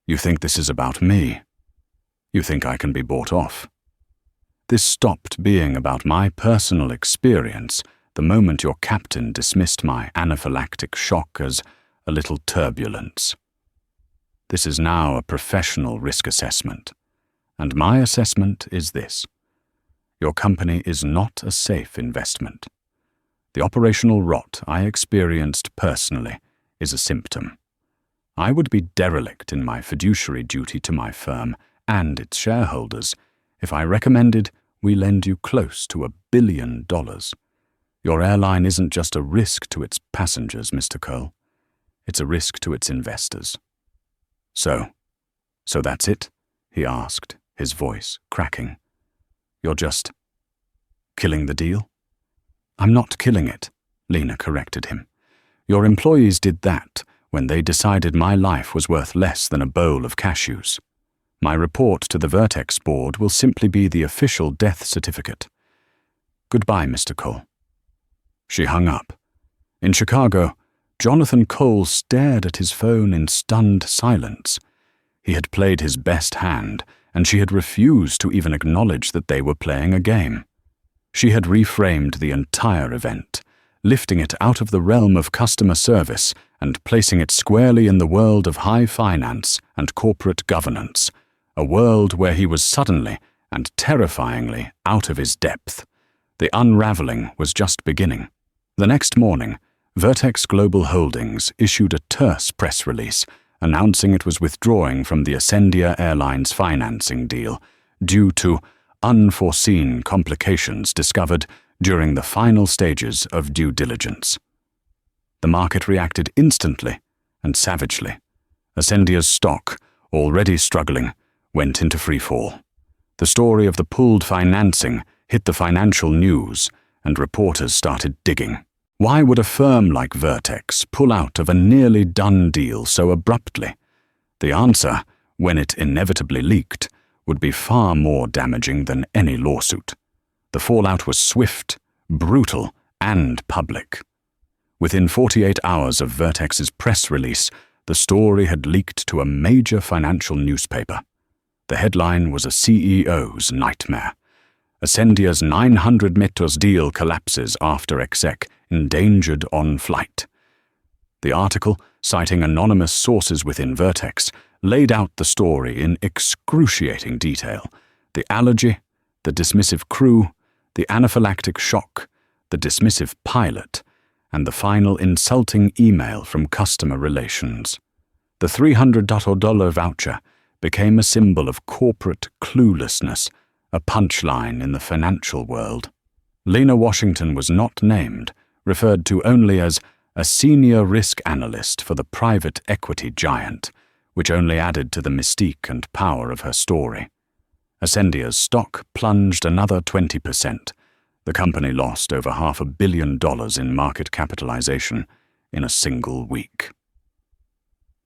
[SPEAKER 1] You think this is about me? You think I can be bought off? This stopped being about my personal experience the moment your captain dismissed my anaphylactic shock as a little turbulence. This is now a professional risk assessment, and my assessment is this. Your company is not a safe investment. The operational rot I experienced personally is a symptom. I would be derelict in my fiduciary duty to my firm and its shareholders if I recommended we lend you close to $1 billion. Your airline isn't just a risk to its passengers, Mr. Cole. It's a risk to its investors. So that's it? He asked, his voice cracking. You're just killing the deal? I'm not killing it, Lena corrected him. Your employees did that when they decided my life was worth less than a bowl of cashews. My report to the Vertex board will simply be the official death certificate. Goodbye, Mr. Cole. She hung up. In Chicago, Jonathan Cole stared at his phone in stunned silence. He had played his best hand, and she had refused to even acknowledge that they were playing a game. She had reframed the entire event, lifting it out of the realm of customer service and placing it squarely in the world of high finance and corporate governance, a world where he was suddenly and terrifyingly out of his depth. The unraveling was just beginning. The next morning, Vertex Global Holdings issued a terse press release announcing it was withdrawing from the Ascendia Airlines financing deal due to unforeseen complications discovered during the final stages of due diligence. The market reacted instantly and savagely. Ascendia's stock, already struggling, went into freefall. The story of the pulled financing hit the financial news, and reporters started digging. Why would a firm like Vertex pull out of a nearly done deal so abruptly? The answer, when it inevitably leaked, would be far more damaging than any lawsuit. The fallout was swift, brutal, and public. Within 48 hours of Vertex's press release, the story had leaked to a major financial newspaper. The headline was a CEO's nightmare. Ascendia's 900 meters deal collapses after exec endangered on flight. The article, citing anonymous sources within Vertex, laid out the story in excruciating detail. The allergy, the dismissive crew, the anaphylactic shock, the dismissive pilot, and the final insulting email from customer relations. The $300 voucher became a symbol of corporate cluelessness, a punchline in the financial world. Lena Washington was not named, referred to only as a senior risk analyst for the private equity giant, which only added to the mystique and power of her story. Ascendia's stock plunged another 20%. The company lost over $500 million in market capitalization in a single week.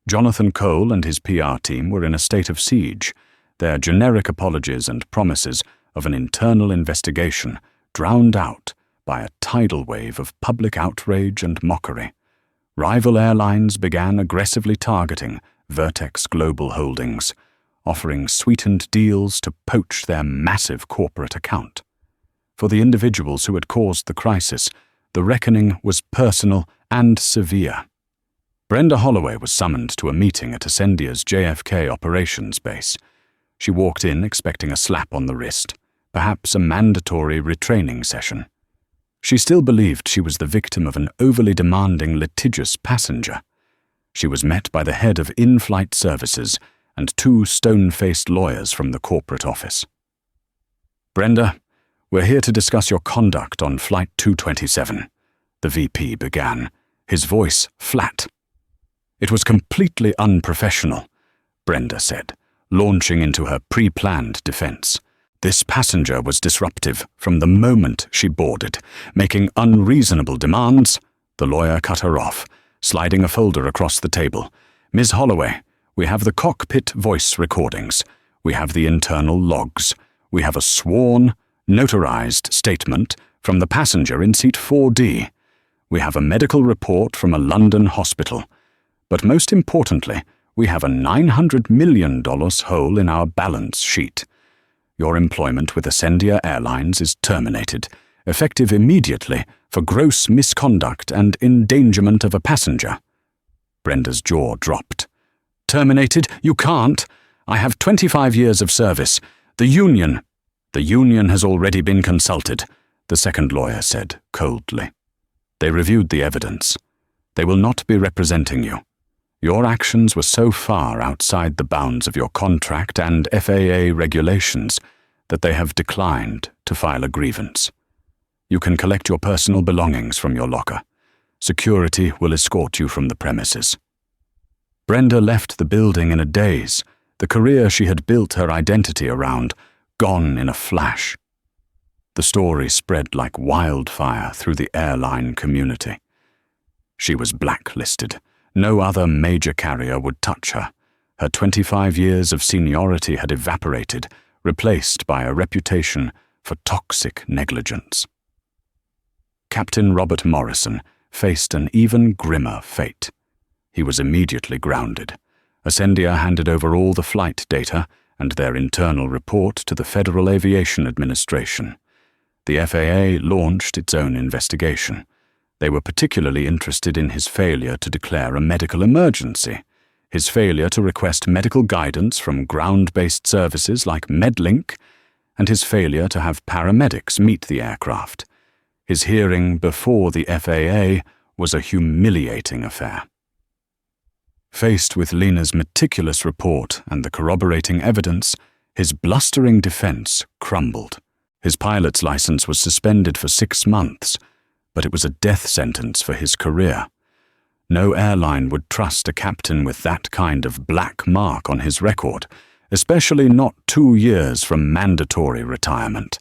[SPEAKER 1] Jonathan Cole and his PR team were in a state of siege, their generic apologies and promises of an internal investigation drowned out by a tidal wave of public outrage and mockery. Rival airlines began aggressively targeting Vertex Global Holdings, offering sweetened deals to poach their massive corporate account. For the individuals who had caused the crisis, the reckoning was personal and severe. Brenda Holloway was summoned to a meeting at Ascendia's JFK operations base. She walked in expecting a slap on the wrist, perhaps a mandatory retraining session. She still believed she was the victim of an overly demanding litigious passenger. She was met by the head of in-flight services and 2 stone-faced lawyers from the corporate office. "Brenda, we're here to discuss your conduct on Flight 227, the VP began, his voice flat. "It was completely unprofessional," Brenda said, launching into her pre-planned defense. "This passenger was disruptive from the moment she boarded, making unreasonable demands." The lawyer cut her off, sliding a folder across the table. "Ms. Holloway, we have the cockpit voice recordings. We have the internal logs. We have a sworn, notarized statement from the passenger in seat 4D. We have a medical report from a London hospital. But most importantly, we have a $900 million hole in our balance sheet. Your employment with Ascendia Airlines is terminated, effective immediately, for gross misconduct and endangerment of a passenger." Brenda's jaw dropped. "Terminated? You can't! I have 25 years of service. The union has already been consulted," the second lawyer said coldly. "They reviewed the evidence. They will not be representing you. Your actions were so far outside the bounds of your contract and FAA regulations that they have declined to file a grievance. You can collect your personal belongings from your locker. Security will escort you from the premises." Brenda left the building in a daze, the career she had built her identity around, gone in a flash. The story spread like wildfire through the airline community. She was blacklisted. No other major carrier would touch her. Her 25 years of seniority had evaporated, replaced by a reputation for toxic negligence. Captain Robert Morrison faced an even grimmer fate. He was immediately grounded. Ascendia handed over all the flight data and their internal report to the Federal Aviation Administration. The FAA launched its own investigation. They were particularly interested in his failure to declare a medical emergency, his failure to request medical guidance from ground-based services like Medlink, and his failure to have paramedics meet the aircraft. His hearing before the FAA was a humiliating affair. Faced with Lena's meticulous report and the corroborating evidence, his blustering defense crumbled. His pilot's license was suspended for 6 months, but it was a death sentence for his career. No airline would trust a captain with that kind of black mark on his record, especially not 2 years from mandatory retirement.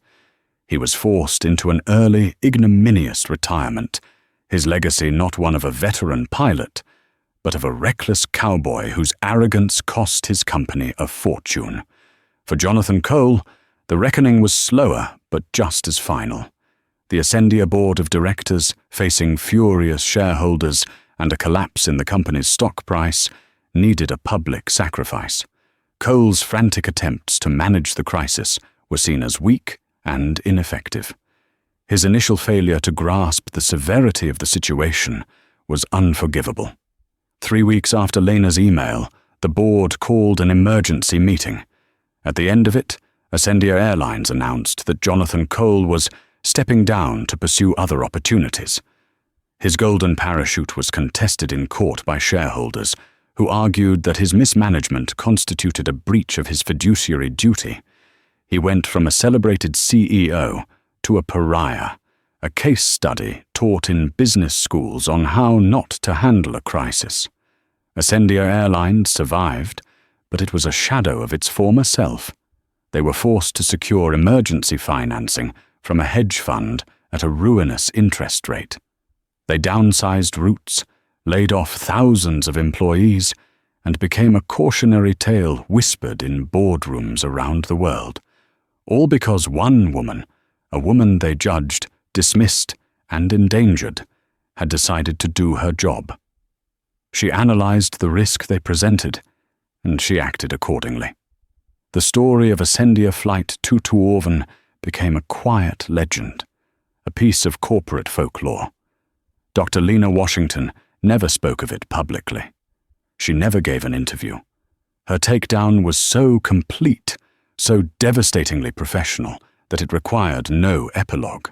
[SPEAKER 1] He was forced into an early, ignominious retirement, his legacy not one of a veteran pilot, but of a reckless cowboy whose arrogance cost his company a fortune. For Jonathan Cole, the reckoning was slower but just as final. The Ascendia board of directors, facing furious shareholders and a collapse in the company's stock price, needed a public sacrifice. Cole's frantic attempts to manage the crisis were seen as weak and ineffective. His initial failure to grasp the severity of the situation was unforgivable. 3 weeks after Lena's email, the board called an emergency meeting. At the end of it, Ascendia Airlines announced that Jonathan Cole was stepping down to pursue other opportunities. His golden parachute was contested in court by shareholders, who argued that his mismanagement constituted a breach of his fiduciary duty. He went from a celebrated CEO to a pariah, a case study taught in business schools on how not to handle a crisis. Ascendia Airlines survived, but it was a shadow of its former self. They were forced to secure emergency financing from a hedge fund at a ruinous interest rate. They downsized routes, laid off thousands of employees, and became a cautionary tale whispered in boardrooms around the world, all because one woman, a woman they judged, dismissed, and endangered, had decided to do her job. She analyzed the risk they presented, and she acted accordingly. The story of Ascendia Flight 227 became a quiet legend, a piece of corporate folklore. Dr. Lena Washington never spoke of it publicly. She never gave an interview. Her takedown was so complete, so devastatingly professional, that it required no epilogue.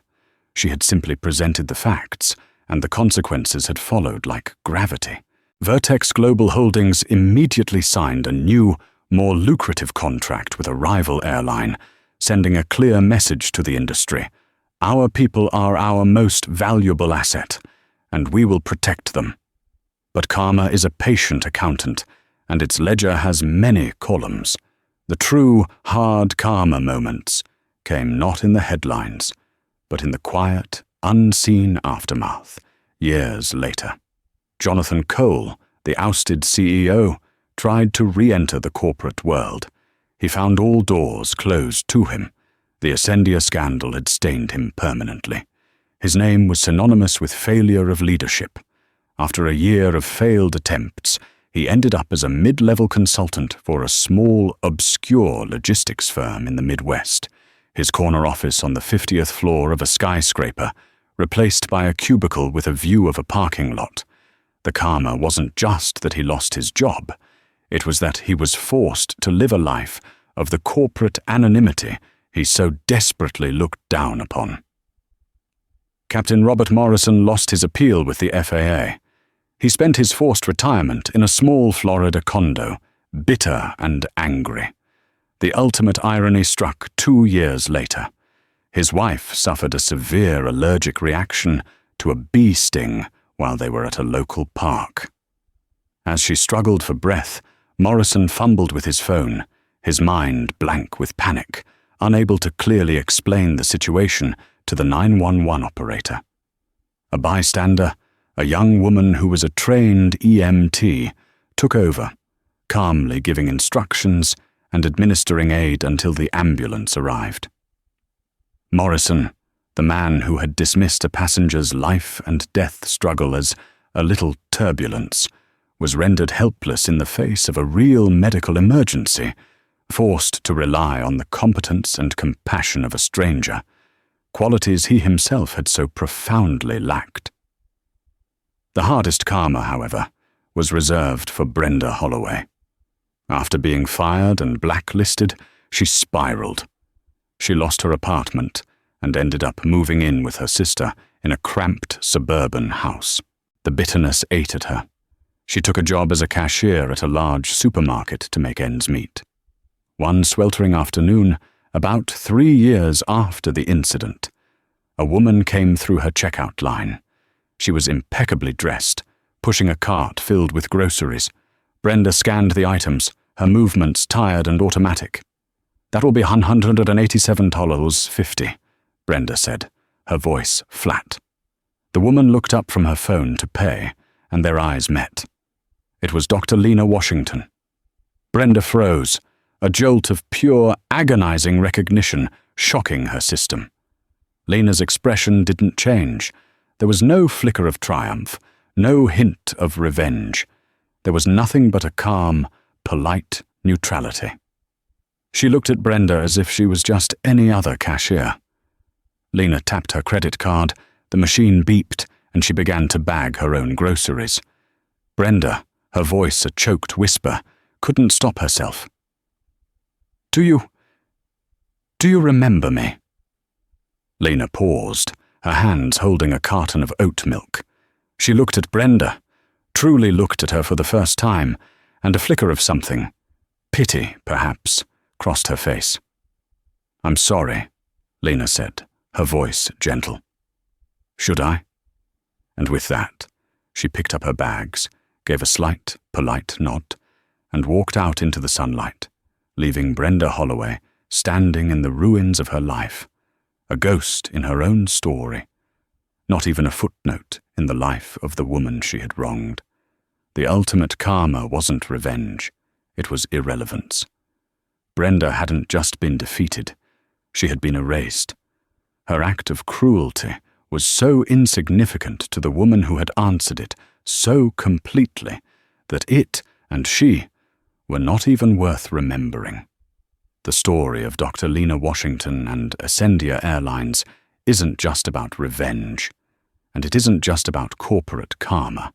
[SPEAKER 1] She had simply presented the facts, and the consequences had followed like gravity. Vertex Global Holdings immediately signed a new more lucrative contract with a rival airline, sending a clear message to the industry. Our people are our most valuable asset, and we will protect them. But karma is a patient accountant, and its ledger has many columns. The true, hard karma moments came not in the headlines, but in the quiet, unseen aftermath, years later. Jonathan Cole, the ousted CEO, tried to re-enter the corporate world. He found all doors closed to him. The Ascendia scandal had stained him permanently. His name was synonymous with failure of leadership. After a year of failed attempts, he ended up as a mid-level consultant for a small, obscure logistics firm in the Midwest, his corner office on the 50th floor of a skyscraper, replaced by a cubicle with a view of a parking lot. The karma wasn't just that he lost his job. It was that he was forced to live a life of the corporate anonymity he so desperately looked down upon. Captain Robert Morrison lost his appeal with the FAA. He spent his forced retirement in a small Florida condo, bitter and angry. The ultimate irony struck 2 years later. His wife suffered a severe allergic reaction to a bee sting while they were at a local park. As she struggled for breath, Morrison fumbled with his phone, his mind blank with panic, unable to clearly explain the situation to the 911 operator. A bystander, a young woman who was a trained EMT, took over, calmly giving instructions and administering aid until the ambulance arrived. Morrison, the man who had dismissed a passenger's life and death struggle as a little turbulence, was rendered helpless in the face of a real medical emergency, forced to rely on the competence and compassion of a stranger, qualities he himself had so profoundly lacked. The hardest karma, however, was reserved for Brenda Holloway. After being fired and blacklisted, she spiraled. She lost her apartment and ended up moving in with her sister in a cramped suburban house. The bitterness ate at her. She took a job as a cashier at a large supermarket to make ends meet. One sweltering afternoon, about 3 years after the incident, a woman came through her checkout line. She was impeccably dressed, pushing a cart filled with groceries. Brenda scanned the items, her movements tired and automatic. "That will be $187.50, Brenda said, her voice flat. The woman looked up from her phone to pay, and their eyes met. It was Dr. Lena Washington. Brenda froze, a jolt of pure, agonizing recognition shocking her system. Lena's expression didn't change. There was no flicker of triumph, no hint of revenge. There was nothing but a calm, polite neutrality. She looked at Brenda as if she was just any other cashier. Lena tapped her credit card, the machine beeped, and she began to bag her own groceries. Brenda, her voice a choked whisper, couldn't stop herself. Do you remember me?" Lena paused, her hands holding a carton of oat milk. She looked at Brenda, truly looked at her for the first time, and a flicker of something, pity perhaps, crossed her face. "I'm sorry," Lena said, her voice gentle. "Should I?" And with that, she picked up her bags, gave a slight, polite nod, and walked out into the sunlight, leaving Brenda Holloway standing in the ruins of her life, a ghost in her own story, not even a footnote in the life of the woman she had wronged. The ultimate karma wasn't revenge, it was irrelevance. Brenda hadn't just been defeated, she had been erased. Her act of cruelty was so insignificant to the woman who had answered it so completely that it and she were not even worth remembering. The story of Dr. Lena Washington and Ascendia Airlines isn't just about revenge, and it isn't just about corporate karma.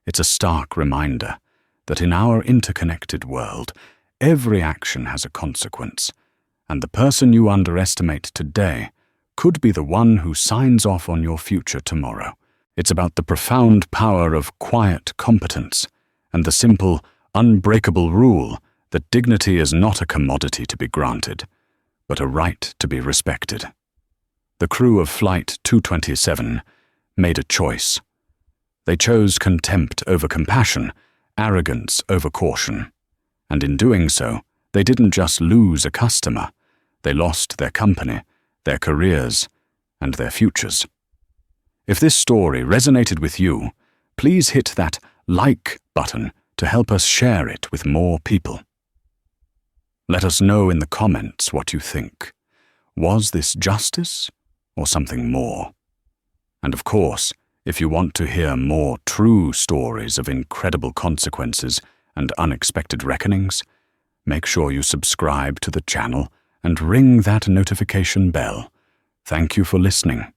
[SPEAKER 1] It's a stark reminder that in our interconnected world, every action has a consequence, and the person you underestimate today could be the one who signs off on your future tomorrow. It's about the profound power of quiet competence and the simple, unbreakable rule that dignity is not a commodity to be granted, but a right to be respected. The crew of Flight 227 made a choice. They chose contempt over compassion, arrogance over caution. And in doing so, they didn't just lose a customer, they lost their company, their careers, and their futures. If this story resonated with you, please hit that like button to help us share it with more people. Let us know in the comments what you think. Was this justice or something more? And of course, if you want to hear more true stories of incredible consequences and unexpected reckonings, make sure you subscribe to the channel and ring that notification bell. Thank you for listening.